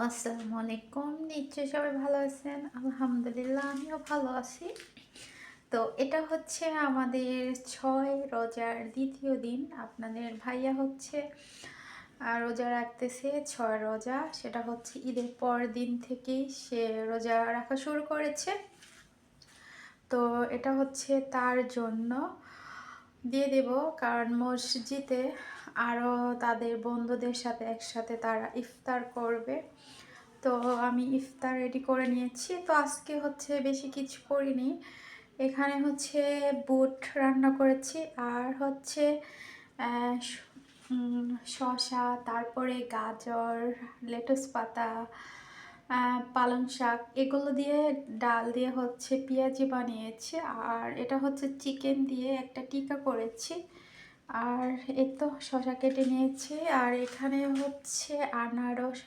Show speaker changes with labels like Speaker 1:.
Speaker 1: আসসালামু আলাইকুম। নিশ্চয়ই সবাই ভালো আছেন। আলহামদুলিল্লাহ আমিও ভালো আছি। তো এটা হচ্ছে আমাদের ৬ রোজার দ্বিতীয় দিন। আপনাদের ভাইয়া হচ্ছে রোজা রাখতেছে ৬ রোজা। সেটা হচ্ছে ঈদের পরের দিন থেকেই সে রোজা রাখা শুরু করেছে। তো এটা হচ্ছে তার জন্য দিয়ে দেব, কারণ মসজিদে আরও তাদের বন্ধুদের সাথে একসাথে তারা ইফতার করবে। তো আমি ইফতার রেডি করে নিয়েছি। তো আজকে হচ্ছে বেশি কিছু করিনি। এখানে হচ্ছে বুট রান্না করেছি, আর হচ্ছে শসা, তারপরে গাজর, লেটুস পাতা, পালং শাক, এগুলো দিয়ে ডাল দিয়ে হচ্ছে পেঁয়াজি বানিয়েছি। আর এটা হচ্ছে চিকেন দিয়ে একটা টিক্কা করেছি। আর এই তো শসা কেটে নিয়েছি। আর এখানে হচ্ছে আনারস